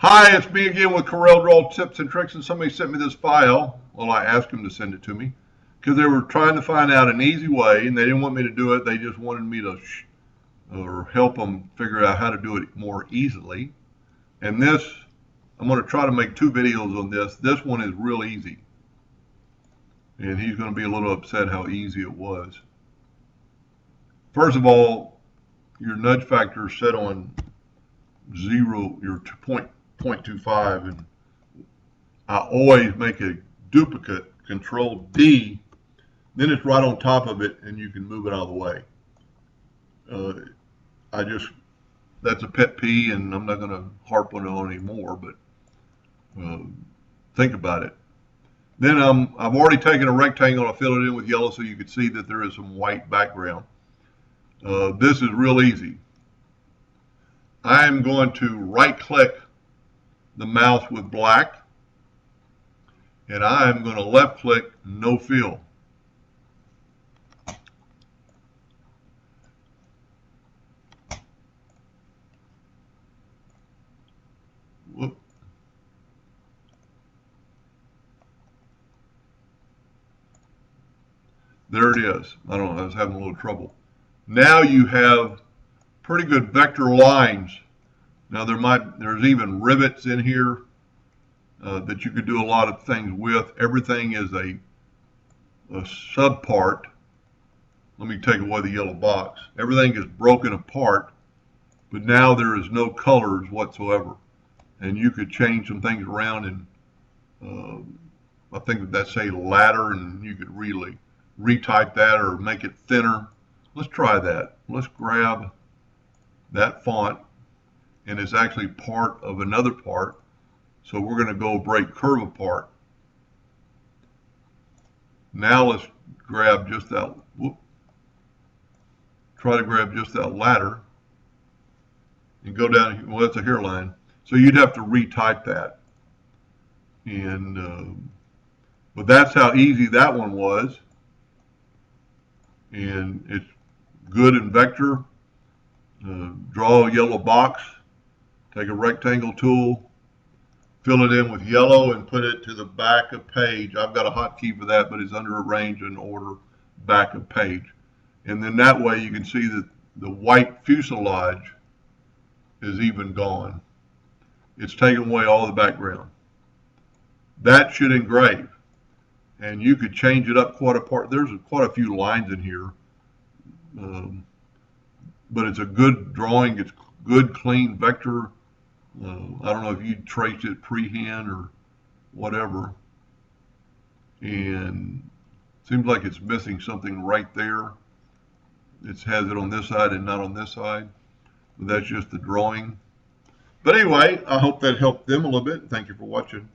Hi, it's me again with Corel Draw Tips and Tricks, and somebody sent me this file. Well, I asked them to send it to me because they were trying to find out an easy way, and they didn't want me to do it. They just wanted me to or help them figure out how to do it more easily. And this, I'm going to try to make two videos on this. This one is real easy, and he's going to be a little upset how easy it was. First of all, your nudge factor is set on 0, your 0.25, and I always make a duplicate, Control D, then it's right on top of it and you can move it out of the way. That's a pet peeve and I'm not going to harp on it anymore, but think about it. Then I've already taken a rectangle and I filled it in with yellow so you can see that there is some white background. This is real easy. I'm going to right click the mouse with black, and I'm going to left click no fill. Whoop. There it is. I don't know, I was having a little trouble. Now you have pretty good vector lines. Now there's even rivets in here that you could do a lot of things with. Everything is a sub part. Let me take away the yellow box. Everything is broken apart, but now there is no colors whatsoever. And you could change some things around, and I think that's a ladder, and you could really retype that or make it thinner. Let's try that. Let's grab that font, and it's actually part of another part. So we're going to go break curve apart. Now let's grab just that, try to grab just that ladder and go down, well, that's a hairline. So you'd have to retype that. And, but that's how easy that one was. And it's good in vector. Draw a yellow box, take a rectangle tool, fill it in with yellow and put it to the back of page. I've got a hotkey for that, but it's under arrange and order back of page. And then that way you can see that the white fuselage is even gone. It's taken away all the background. That should engrave. And you could change it up quite a part. There's quite a few lines in here. But it's a good drawing. It's good, clean vector. I don't know if you traced it pre-hand or whatever. And it seems like it's missing something right there. It has it on this side and not on this side. But that's just the drawing. But anyway, I hope that helped them a little bit. Thank you for watching.